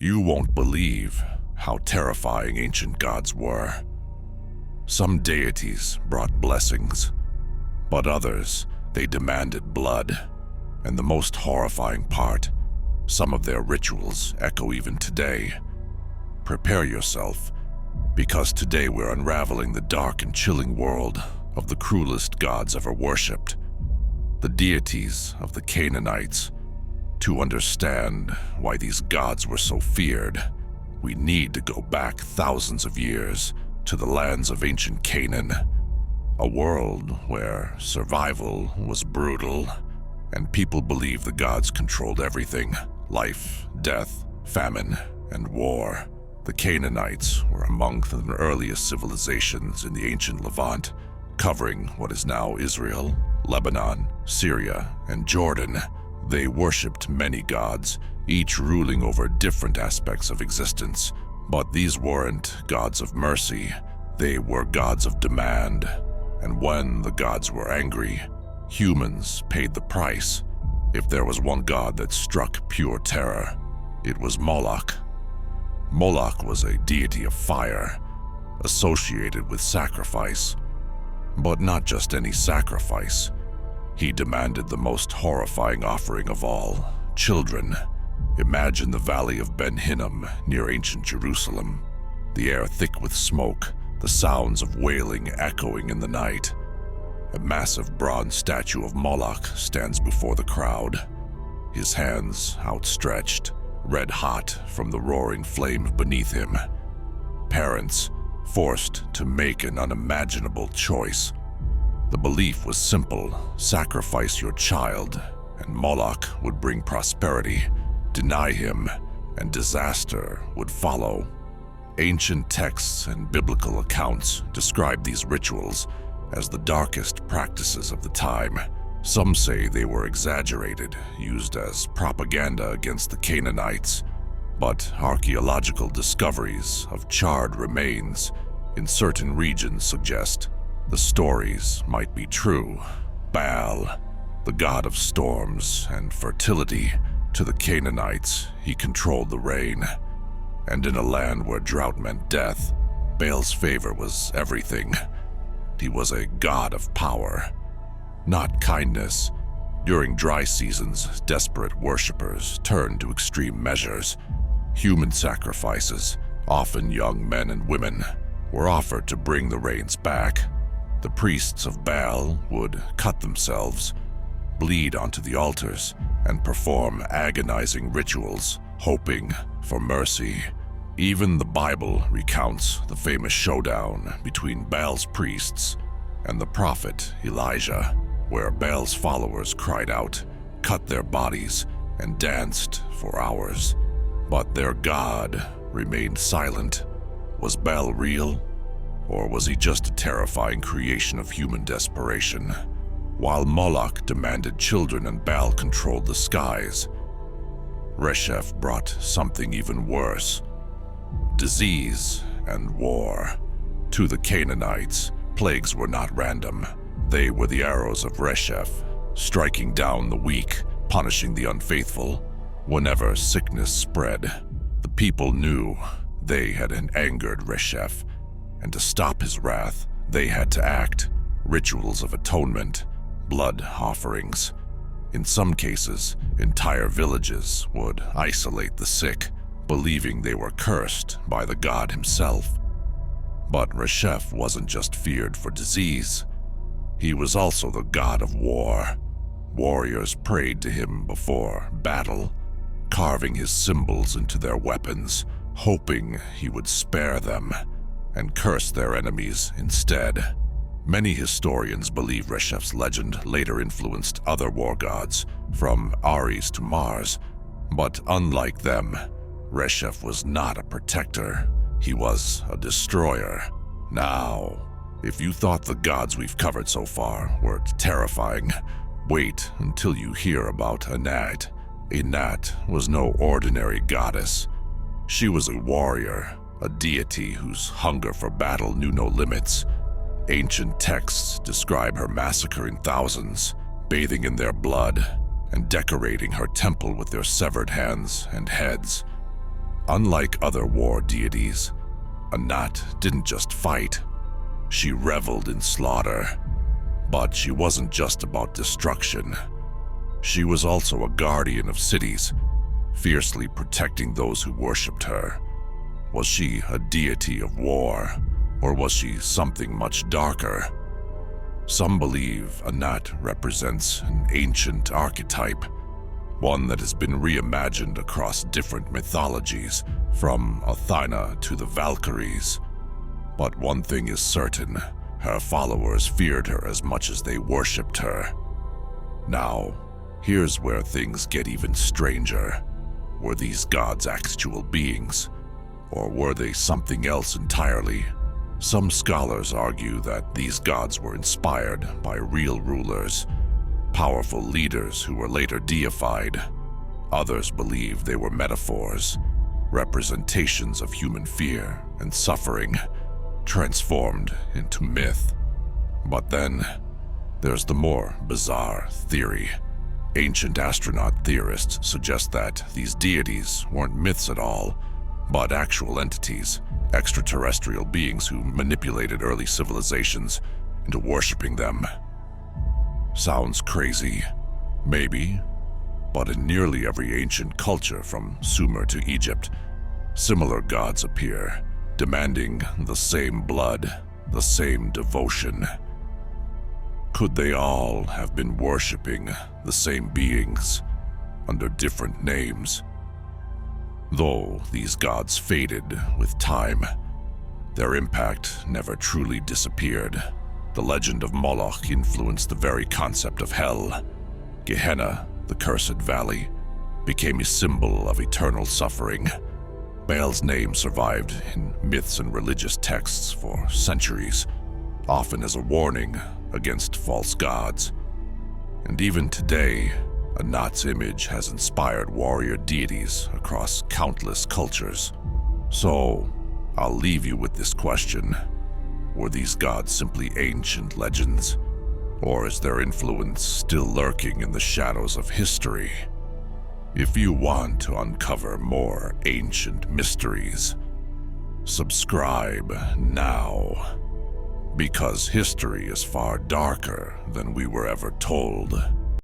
You won't believe how terrifying ancient gods were. Some deities brought blessings, but others, they demanded blood. And the most horrifying part, some of their rituals echo even today. Prepare yourself, because today we're unraveling the dark and chilling world of the cruelest gods ever worshipped, the deities of the Canaanites. To understand why these gods were so feared, we need to go back thousands of years to the lands of ancient Canaan, a world where survival was brutal and people believed the gods controlled everything: life, death, famine, and war. The Canaanites were among the earliest civilizations in the ancient Levant, covering what is now Israel, Lebanon, Syria, and Jordan. They worshipped many gods, each ruling over different aspects of existence. But these weren't gods of mercy, they were gods of demand. And when the gods were angry, humans paid the price. If there was one god that struck pure terror, it was Moloch. Moloch was a deity of fire, associated with sacrifice. But not just any sacrifice. He demanded the most horrifying offering of all: children. Imagine the valley of Ben Hinnom near ancient Jerusalem, the air thick with smoke, the sounds of wailing echoing in the night. A massive bronze statue of Moloch stands before the crowd, his hands outstretched, red hot from the roaring flames beneath him. Parents forced to make an unimaginable choice. The belief was simple: sacrifice your child, and Moloch would bring prosperity. Deny him, and disaster would follow. Ancient texts and biblical accounts describe these rituals as the darkest practices of the time. Some say they were exaggerated, used as propaganda against the Canaanites. But archaeological discoveries of charred remains in certain regions suggest the stories might be true. Baal, the god of storms and fertility, to the Canaanites, he controlled the rain. And in a land where drought meant death, Baal's favor was everything. He was a god of power, not kindness. During dry seasons, desperate worshippers turned to extreme measures. Human sacrifices, often young men and women, were offered to bring the rains back. The priests of Baal would cut themselves, bleed onto the altars, and perform agonizing rituals, hoping for mercy. Even the Bible recounts the famous showdown between Baal's priests and the prophet Elijah, where Baal's followers cried out, cut their bodies, and danced for hours. But their God remained silent. Was Baal real? Or was he just a terrifying creation of human desperation? While Moloch demanded children and Baal controlled the skies, Resheph brought something even worse: disease and war. To the Canaanites, plagues were not random. They were the arrows of Resheph, striking down the weak, punishing the unfaithful. Whenever sickness spread, the people knew they had angered Resheph, and to stop his wrath, they had to act. Rituals of atonement, blood offerings. In some cases, entire villages would isolate the sick, believing they were cursed by the god himself. But Resheph wasn't just feared for disease. He was also the god of war. Warriors prayed to him before battle, carving his symbols into their weapons, hoping he would spare them and curse their enemies instead. Many historians believe Resheph's legend later influenced other war gods, from Ares to Mars. But unlike them, Resheph was not a protector. He was a destroyer. Now, if you thought the gods we've covered so far were terrifying, wait until you hear about Anat. Anat was no ordinary goddess. She was a warrior, a deity whose hunger for battle knew no limits. Ancient texts describe her massacring thousands, bathing in their blood, and decorating her temple with their severed hands and heads. Unlike other war deities, Anat didn't just fight. She reveled in slaughter. But she wasn't just about destruction. She was also a guardian of cities, fiercely protecting those who worshipped her. Was she a deity of war, or was she something much darker? Some believe Anat represents an ancient archetype, one that has been reimagined across different mythologies, from Athena to the Valkyries. But one thing is certain, her followers feared her as much as they worshipped her. Now, here's where things get even stranger. Were these gods actual beings, or were they something else entirely? Some scholars argue that these gods were inspired by real rulers, powerful leaders who were later deified. Others believe they were metaphors, representations of human fear and suffering, transformed into myth. But then, there's the more bizarre theory. Ancient astronaut theorists suggest that these deities weren't myths at all, but actual entities, extraterrestrial beings who manipulated early civilizations into worshipping them. Sounds crazy, maybe, but in nearly every ancient culture from Sumer to Egypt, similar gods appear, demanding the same blood, the same devotion. Could they all have been worshipping the same beings under different names? Though these gods faded with time, their impact never truly disappeared. The legend of Moloch influenced the very concept of hell. Gehenna, the cursed valley, became a symbol of eternal suffering. Baal's name survived in myths and religious texts for centuries, often as a warning against false gods. And even today, Anat's image has inspired warrior deities across countless cultures. So, I'll leave you with this question. Were these gods simply ancient legends? Or is their influence still lurking in the shadows of history? If you want to uncover more ancient mysteries, subscribe now. Because history is far darker than we were ever told.